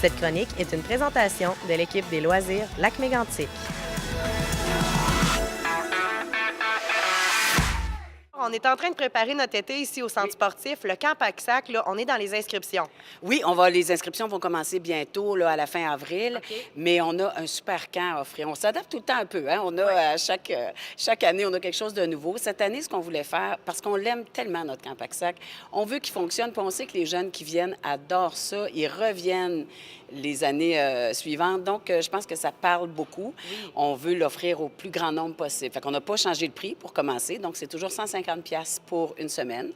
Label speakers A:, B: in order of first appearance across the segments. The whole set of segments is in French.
A: Cette chronique est une présentation de l'équipe des loisirs Lac-Mégantic. On est en train de préparer notre été ici au centre sportif. Le camp Paxac, là, on est dans les inscriptions.
B: Oui, les inscriptions vont commencer bientôt, là, à la fin avril, mais on a un super camp à offrir. On s'adapte tout le temps un peu, hein? On a, chaque année, on a quelque chose de nouveau. Cette année, ce qu'on voulait faire, parce qu'on l'aime tellement, notre camp Paxac, on veut qu'il fonctionne, puis on sait que les jeunes qui viennent adorent ça, ils reviennent les années suivantes. Donc, je pense que ça parle beaucoup. Oui. On veut l'offrir au plus grand nombre possible. Fait qu'on n'a pas changé le prix pour commencer, donc c'est toujours 150$ pour une semaine.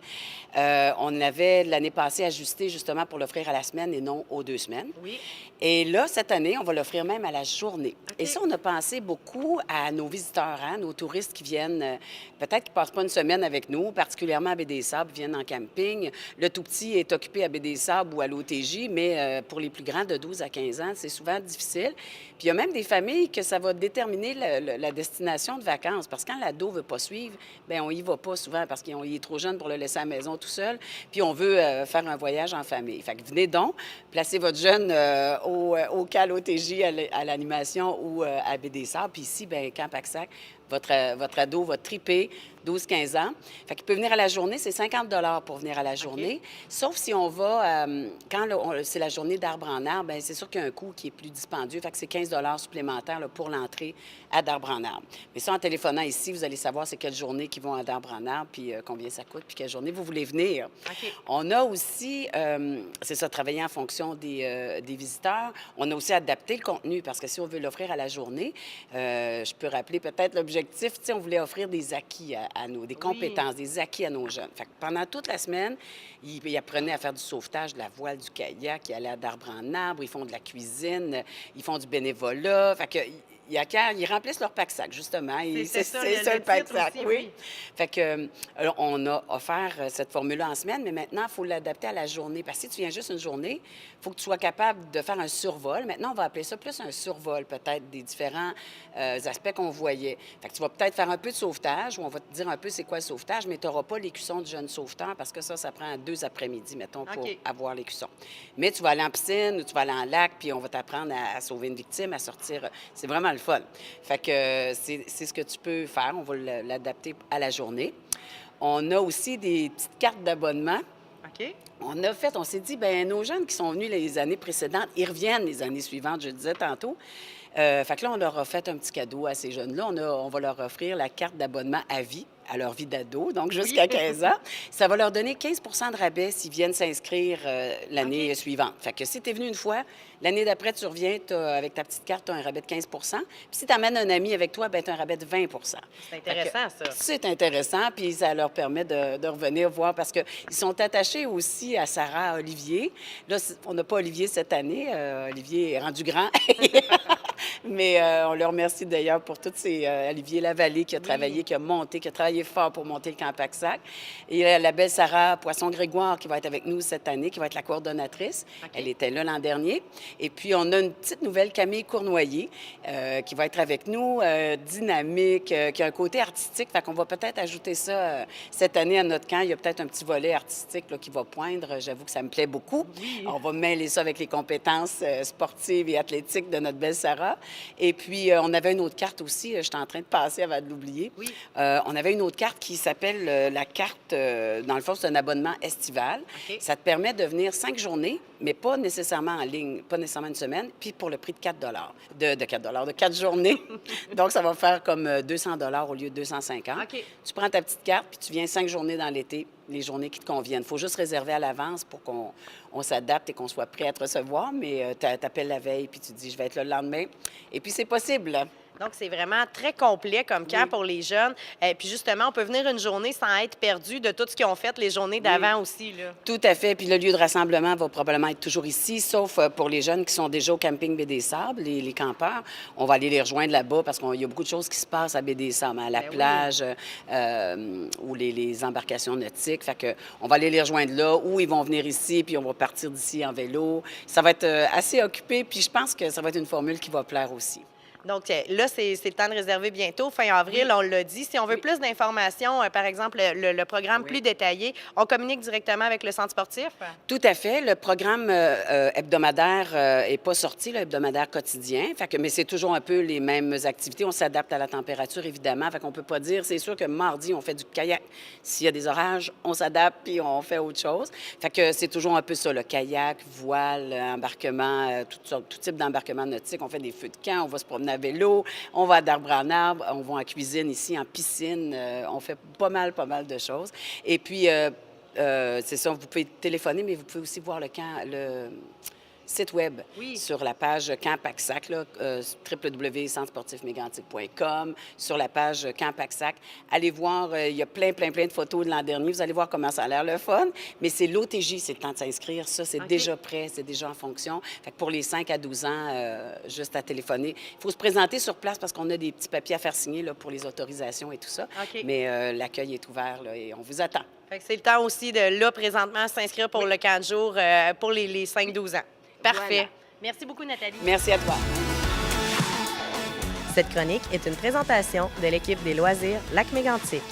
B: On avait l'année passée ajusté justement pour l'offrir à la semaine et non aux 2 semaines. Oui. Et là, cette année, on va l'offrir même à la journée. Okay. Et ça, on a pensé beaucoup à nos visiteurs, hein, nos touristes qui viennent, peut-être qui ne passent pas une semaine avec nous, particulièrement à Baie-des-Sables, viennent en camping. Le tout petit est occupé à Baie-des-Sables ou à l'OTJ, mais pour les plus grands de 12 à 15 ans, c'est souvent difficile. Puis il y a même des familles que ça va déterminer la destination de vacances, parce que quand l'ado ne veut pas suivre, bien, on n'y va pas souvent parce qu'il est trop jeune pour le laisser à la maison tout seul, puis on veut faire un voyage en famille. Fait que venez donc, placez votre jeune au CAL OTJ à l'animation ou à Baie-des-Sables, puis ici, bien, Camp Paxac, votre ado va triper 12-15 ans. Fait qu'il peut venir à la journée, c'est 50$ pour venir à la journée. Okay. Sauf si on va, quand c'est la journée d'Arbre en Arbre, bien, c'est sûr qu'il y a un coût qui est plus dispendieux. Fait que c'est 15$ supplémentaires là, pour l'entrée à d'Arbre en Arbre. Mais ça, en téléphonant ici, vous allez savoir c'est quelle journée qui vont à d'Arbre en Arbre, puis combien ça coûte, puis quelle journée vous voulez venir. Okay. On a aussi, c'est ça, travailler en fonction des visiteurs. On a aussi adapté le contenu, parce que si on veut l'offrir à la journée, je peux rappeler peut-être l'objectif, tu sais, on voulait offrir des acquis à nous, des compétences, des acquis à nos jeunes. Fait que pendant toute la semaine, ils apprenaient à faire du sauvetage, de la voile, du kayak, ils allaient d'arbre en arbre, ils font de la cuisine, ils font du bénévolat. Fait que ils remplissent leur pack-sac, justement.
A: C'est ça le pack-sac, oui.
B: Fait que, on a offert cette formule-là en semaine, mais maintenant, il faut l'adapter à la journée. Parce que si tu viens juste une journée, il faut que tu sois capable de faire un survol. Maintenant, on va appeler ça plus un survol, peut-être, des différents aspects qu'on voyait. Fait que tu vas peut-être faire un peu de sauvetage, ou on va te dire un peu c'est quoi le sauvetage, mais tu n'auras pas l'écusson du jeune sauveteur, parce que ça prend 2 après-midi, mettons, pour avoir l'écusson. Mais tu vas aller en piscine, ou tu vas aller en lac, puis on va t'apprendre à sauver une victime, à sortir. C'est vraiment le fun. Fait que c'est ce que tu peux faire. On va l'adapter à la journée. On a aussi des petites cartes d'abonnement. OK. On s'est dit, bien, nos jeunes qui sont venus les années précédentes, ils reviennent les années suivantes, je le disais tantôt. Fait que là, on leur a fait un petit cadeau à ces jeunes-là. On va leur offrir la carte d'abonnement à vie, à leur vie d'ado, donc jusqu'à 15 ans. Ça va leur donner 15 de rabais s'ils viennent s'inscrire l'année suivante. Fait que si tu es venu une fois, l'année d'après, tu reviens, avec ta petite carte, tu as un rabais de 15 Puis si tu amènes un ami avec toi, bien, tu as un rabais de 20
A: C'est intéressant, ça.
B: C'est intéressant, puis ça leur permet de revenir voir, parce qu'ils sont attachés aussi à Sarah Olivier. Là, on n'a pas Olivier cette année. Olivier est rendu grand. Mais on le remercie d'ailleurs pour toutes ces... Olivier Lavallée qui a travaillé, qui a monté, qui a travaillé fort pour monter le camp Paxac. Et la belle Sarah Poisson-Grégoire qui va être avec nous cette année, qui va être la coordonnatrice. Okay. Elle était là l'an dernier. Et puis, on a une petite nouvelle, Camille Cournoyer, qui va être avec nous, dynamique, qui a un côté artistique. Fait qu'on va peut-être ajouter ça cette année à notre camp. Il y a peut-être un petit volet artistique là, qui va poindre. J'avoue que ça me plaît beaucoup. Oui. On va mêler ça avec les compétences sportives et athlétiques de notre belle Sarah. Et puis, on avait une autre carte aussi. Je suis en train de passer avant de l'oublier. Oui. On avait une autre carte qui s'appelle la carte, dans le fond, c'est un abonnement estival. Okay. Ça te permet de venir 5 journées, mais pas nécessairement en ligne, pas nécessairement une semaine, puis pour le prix de 4 de 4 journées. Donc, ça va faire comme 200$ au lieu de 250. Okay. Tu prends ta petite carte, puis tu viens 5 journées dans l'été, les journées qui te conviennent. Il faut juste réserver à l'avance pour qu'on s'adapte et qu'on soit prêt à te recevoir, mais tu appelles la veille, puis tu dis « je vais être là le lendemain ». Et puis, c'est possible.
A: Donc, c'est vraiment très complet comme camp pour les jeunes. Puis justement, on peut venir une journée sans être perdu de tout ce qu'ils ont fait les journées d'avant aussi, là.
B: Tout à fait. Puis le lieu de rassemblement va probablement être toujours ici, sauf pour les jeunes qui sont déjà au camping Baie-des-Sables, les campeurs. On va aller les rejoindre là-bas parce qu'il y a beaucoup de choses qui se passent à Baie-des-Sables, à la plage ou les embarcations nautiques. Fait que on va aller les rejoindre là ou ils vont venir ici puis on va partir d'ici en vélo. Ça va être assez occupé puis je pense que ça va être une formule qui va plaire aussi.
A: Donc là, c'est le temps de réserver bientôt, fin avril, on l'a dit. Si on veut plus d'informations, par exemple, le programme plus détaillé, on communique directement avec le centre sportif?
B: Tout à fait. Le programme hebdomadaire n'est pas sorti, le hebdomadaire quotidien. Mais c'est toujours un peu les mêmes activités. On s'adapte à la température, évidemment. Fait qu'on peut pas dire, c'est sûr que mardi, on fait du kayak. S'il y a des orages, on s'adapte puis on fait autre chose. Fait que c'est toujours un peu ça, le kayak, voile, embarquement, tout type d'embarquement nautique. On fait des feux de camp, on va se promener à vélo, on va d'arbre en arbre, on va en cuisine ici, en piscine. On fait pas mal de choses. Et puis, c'est ça, vous pouvez téléphoner, mais vous pouvez aussi voir le site web sur la page Camp Paxsac, www.centresportifmégantic.com, sur la page Camp Paxsac. Allez voir, il y a plein de photos de l'an dernier. Vous allez voir comment ça a l'air le fun. Mais c'est l'OTJ, c'est le temps de s'inscrire. Ça, c'est déjà prêt, c'est déjà en fonction. Fait que pour les 5 à 12 ans, juste à téléphoner. Il faut se présenter sur place parce qu'on a des petits papiers à faire signer là, pour les autorisations et tout ça. Mais l'accueil est ouvert là, et on vous attend.
A: Fait que c'est le temps aussi de, là, présentement, s'inscrire pour le camp de jour pour les 5-12 ans. Parfait. Voilà. Merci beaucoup, Nathalie.
B: Merci à toi.
A: Cette chronique est une présentation de l'équipe des loisirs Lac-Mégantic.